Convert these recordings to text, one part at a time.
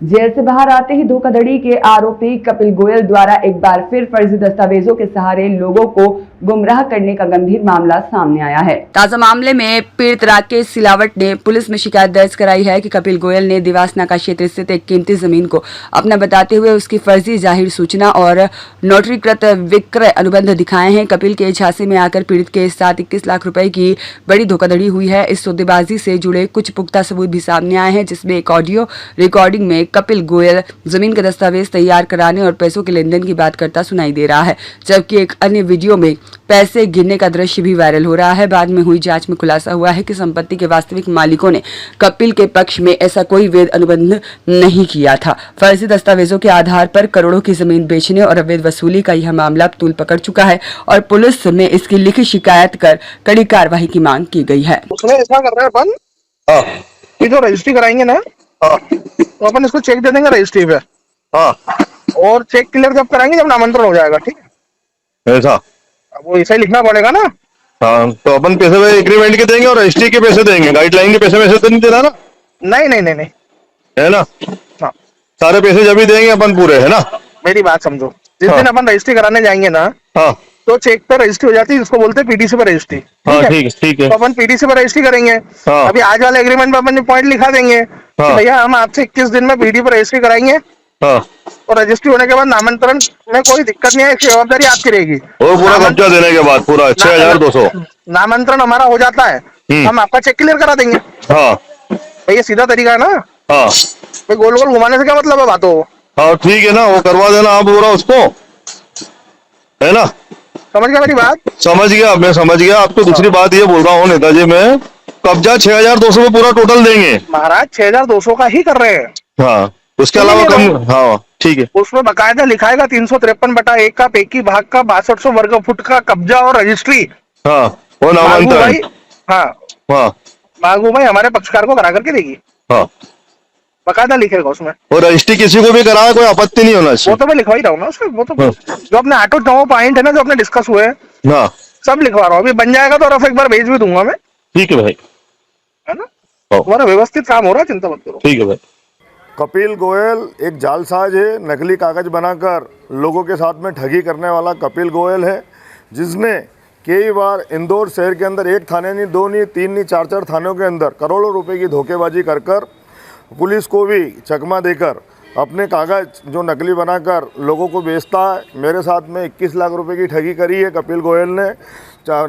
Jail से बाहर आते ही धोखाधड़ी के आरोपी कपिल गोयल द्वारा एक बार फिर फर्जी दस्तावेजों के सहारे लोगों को गुमराह करने का गंभीर मामला सामने आया है। ताजा मामले में पीड़ित राकेश सिलावट ने पुलिस में शिकायत दर्ज कराई है कि कपिल गोयल ने देवास नाका क्षेत्र स्थित एक कीमती जमीन को अपना बताते हुए उसकी फर्जी जाहिर सूचना और नोटरीकृत विक्रय अनुबंध दिखाए हैं। कपिल के झांसे में आकर पीड़ित के साथ 21 लाख रुपए की बड़ी धोखाधड़ी हुई है। इस सौदेबाजी से जुड़े कुछ पुख्ता सबूत भी सामने आए हैं, जिसमें एक ऑडियो रिकॉर्डिंग में कपिल गोयल जमीन का दस्तावेज तैयार कराने और पैसों के लेनदेन की बात करता सुनाई दे रहा है, जबकि एक अन्य वीडियो में पैसे गिनने का दृश्य भी वायरल हो रहा है। बाद में हुई जांच में खुलासा हुआ है कि संपत्ति के वास्तविक मालिकों ने कपिल के पक्ष में ऐसा कोई वैध अनुबंध नहीं किया था। फर्जी दस्तावेजों के आधार पर करोड़ों की जमीन बेचने और अवैध वसूली का यह मामला अब तूल पकड़ चुका है और पुलिस में इसकी लिखित शिकायत कर कड़ी कार्रवाई की मांग की गई है। उसमें ऐसा कर रहे हैं अपन कि जो रजिस्ट्री कराएंगे ना, तो अपन इसको चेक दे देंगे रजिस्ट्री पे। और चेक क्लियर जब कराएंगे जब नामांतरण हो जाएगा, ठीक है? ऐसा अब वो ऐसा ही लिखना पड़ेगा ना। हाँ, तो अपन पैसे एग्रीमेंट के देंगे और रजिस्ट्री के पैसे देंगे, गाइडलाइन के पैसे वैसे तो नहीं देना ना? नहीं नहीं नहीं नहीं, है ना? हाँ, सारे पैसे जब ही देंगे अपन पूरे, है ना? मेरी बात समझो। जिस दिन अपन रजिस्ट्री कराने जाएंगे ना, हाँ, तो चेक पे रजिस्ट्री हो जाती है, जिसको बोलते हैं पीटीसी पे रजिस्ट्री। हाँ, ठीक है। तो अपन पीटीसी पे रजिस्ट्री करेंगे। हाँ। अभी आज वाले एग्रीमेंट में अपन पॉइंट लिखा देंगे कि भैया हम आपसे 21 दिन में पीडी पर रजिस्ट्री कराएंगे। हाँ, और रजिस्ट्री होने के बाद नामांतरण में कोई दिक्कत नहीं है, जवाबदारी आपकी रहेगी। और पूरा कब्जा देने के बाद पूरा 6200 नामांतरण हमारा हो जाता है, हम आपका चेक क्लियर करा देंगे। हाँ भाई ये सीधा तरीका है ना। हाँ भाई गोल गोल घुमाने से क्या मतलब है बातों को। हाँ, ठीक है ना, वो करवा देना आप पूरा उसको, है ना? समझ गया मेरी बात? समझ गया, मैं समझ गया। आपको दूसरी बात ये बोल रहा हूँ नेताजी, मैं कब्जा 6200 में पूरा टोटल देंगे महाराज। 6200 का ही कर रहे हैं। हाँ, उसके अलावा कम। हाँ ठीक है। उसमें बकायदा लिखाएगा 353/1 का पेकी भाग का 6200 वर्ग फुट का कब्जा और रजिस्ट्री। हाँ, वो नामांतरण। हाँ हाँ, मांगू भाई हमारे पक्षकार को करा करके देगी। हाँ, बकायदा लिखेगा उसमें। और रजिस्ट्री किसी को भी कराए कोई आपत्ति नहीं होना चाहिए। वो तो मैं लिखवा ही रहा हूँ ना उसमें। वो तो जो अपने 8-9 पॉइंट है ना, जो अपने डिस्कस हुए, हाँ, सब लिखवा रहा हूँ। अभी बन जाएगा तो रफ एक बार भेज भी दूंगा मैं, ठीक है भाई, है ना? तुम्हारा व्यवस्थित काम हो रहा है, चिंता मत करो। ठीक है भाई। कपिल गोयल एक जालसाज है, नकली कागज बनाकर लोगों के साथ में ठगी करने वाला कपिल गोयल है, जिसने कई बार इंदौर शहर के अंदर एक थाने नहीं, दो नहीं, तीन नहीं, चार थानों के अंदर करोड़ों रुपए की धोखेबाजी कर पुलिस को भी चकमा देकर अपने कागज जो नकली बनाकर लोगों को बेचता है। मेरे साथ में 21 लाख रुपए की ठगी करी है कपिल गोयल ने।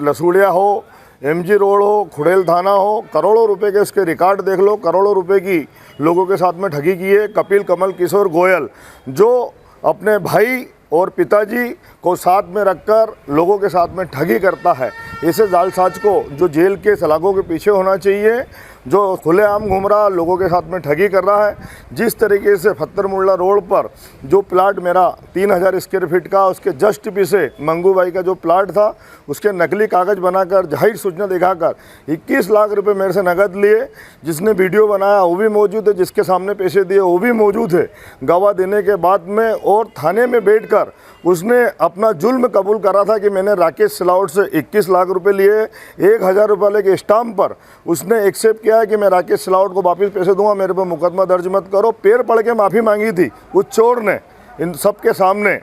लसूड़िया हो, एमजी रोड हो, खुड़ेल थाना हो, करोड़ों रुपए के उसके रिकॉर्ड देख लो। करोड़ों रुपए की लोगों के साथ में ठगी की है कपिल कमल किशोर गोयल, जो अपने भाई और पिताजी को साथ में रखकर लोगों के साथ में ठगी करता है। इसे जालसाज को जो जेल के सलाखों के पीछे होना चाहिए, जो खुलेआम घूम रहा, लोगों के साथ में ठगी कर रहा है। जिस तरीके से फत्तर मुल्ला रोड पर जो प्लाट मेरा 3000 स्क्वायर फीट का, उसके जस्ट पीछे मंगू भाई का जो प्लाट था, उसके नकली कागज़ बनाकर जाहिर सूचना दिखाकर 21 लाख रुपए मेरे से नकद लिए। जिसने वीडियो बनाया वो भी मौजूद है, जिसके सामने पैसे दिए वो भी मौजूद है। गवाह देने के बाद में और थाने में बैठकर उसने अपना जुल्म कबूल करा था कि मैंने राकेश सिलावट से 21 लाख रुपए लिए। 1000 रुपये के स्टाम्प पर उसने एक्सेप्ट किया है कि मैं राकेश सिलावट को वापस पैसे दूंगा, मेरे पर मुकदमा दर्ज मत करो। पैर पड़ के माफ़ी मांगी थी उस चोर ने इन सब के सामने,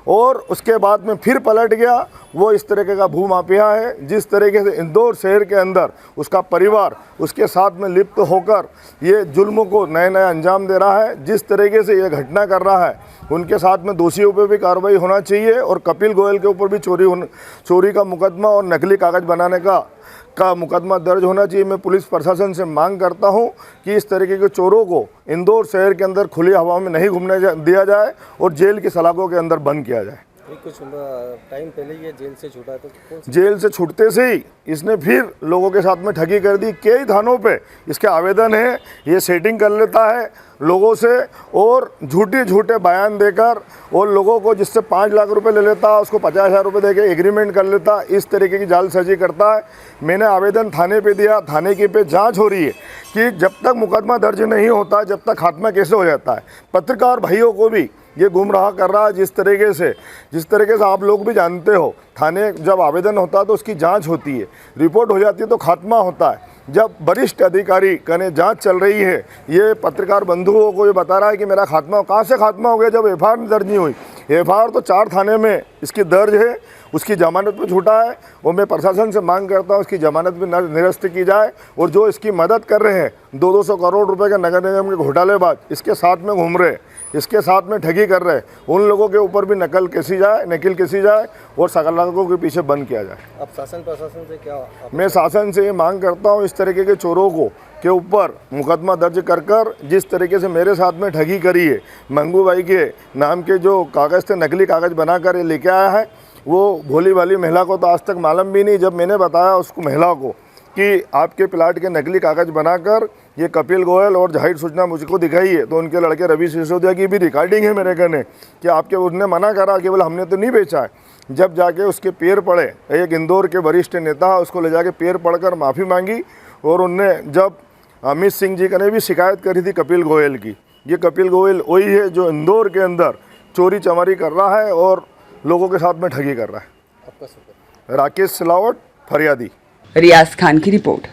और उसके बाद में फिर पलट गया। वो इस तरीके का भूमाफिया है, जिस तरीके से इंदौर शहर के अंदर उसका परिवार उसके साथ में लिप्त होकर ये जुल्म को नए नए अंजाम दे रहा है। जिस तरीके से ये घटना कर रहा है, उनके साथ में दोषियों पर भी कार्रवाई होना चाहिए और कपिल गोयल के ऊपर भी चोरी का मुकदमा और नकली कागज बनाने का मुकदमा दर्ज होना चाहिए। मैं पुलिस प्रशासन से मांग करता हूं कि इस तरीके के चोरों को इंदौर शहर के अंदर खुली हवा में नहीं घूमने दिया जाए और जेल की सलाखों के अंदर बंद किया जाए। कुछ टाइम पहले ये जेल से छूटा, तो जेल से छूटते से ही इसने फिर लोगों के साथ में ठगी कर दी। कई थानों पे इसके आवेदन है, ये सेटिंग कर लेता है लोगों से और झूठे बयान देकर और लोगों को जिससे 5 लाख रुपए ले लेता है उसको 50,000 रुपये दे के एग्रीमेंट कर लेता। इस तरीके की जालसाजी करता है। मैंने आवेदन थाने पे दिया, थाने की पे जांच हो रही है कि जब तक मुकदमा दर्ज नहीं होता जब तक खात्मा कैसे हो जाता है। पत्रकार भाइयों को भी ये गुमराह कर रहा है। जिस तरीके से आप लोग भी जानते हो, थाने जब आवेदन होता है तो उसकी जांच होती है, रिपोर्ट हो जाती है तो खात्मा होता है। जब वरिष्ठ अधिकारी कने जांच चल रही है, ये पत्रकार बंधुओं को ये बता रहा है कि मेरा खात्मा, कहाँ से खात्मा हो गया जब एफआईआर दर्ज नहीं हुई। एफआईआर तो 4 थाने में इसकी दर्ज है, उसकी जमानत पे छूटा है। और मैं प्रशासन से मांग करता हूँ इसकी जमानत भी निरस्त की जाए। और जो इसकी मदद कर रहे हैं 200 करोड़ रुपए के नगर निगम के घोटालेबाज, इसके साथ में घूम रहे, इसके साथ में ठगी कर रहे, उन लोगों के ऊपर भी नकल कसी जाए और सगलाकों के पीछे बंद किया जाए। अब शासन प्रशासन से क्या मैं शासन से ये मांग करता हूँ इस तरीके के चोरों को के ऊपर मुकदमा दर्ज कर जिस तरीके से मेरे साथ में ठगी करी है, मंगू भाई के नाम के जो कागज़ थे, नकली कागज़ बनाकर ये लेके आया है। वो भोली भाली महिला को तो आज तक मालूम भी नहीं। जब मैंने बताया उसको, महिला को, कि आपके प्लाट के नकली कागज़ बनाकर ये कपिल गोयल और जाहिर सूचना मुझको दिखाई है, तो उनके लड़के रवि सिसोदिया की भी रिकॉर्डिंग है मेरे कहने कि आपके उसने मना करा, केवल हमने तो नहीं बेचा है। जब जाके उसके पैर पड़े, एक इंदौर के वरिष्ठ नेता उसको ले जाके पैर पड़कर माफ़ी मांगी। और उनने जब अमित सिंह जी ने भी शिकायत करी थी कपिल गोयल की, ये कपिल गोयल वही है जो इंदौर के अंदर चोरी चमारी कर रहा है और लोगों के साथ में ठगी कर रहा है। आपका शुक्र। राकेश सिलावट, फरियादी। रियाज खान की रिपोर्ट।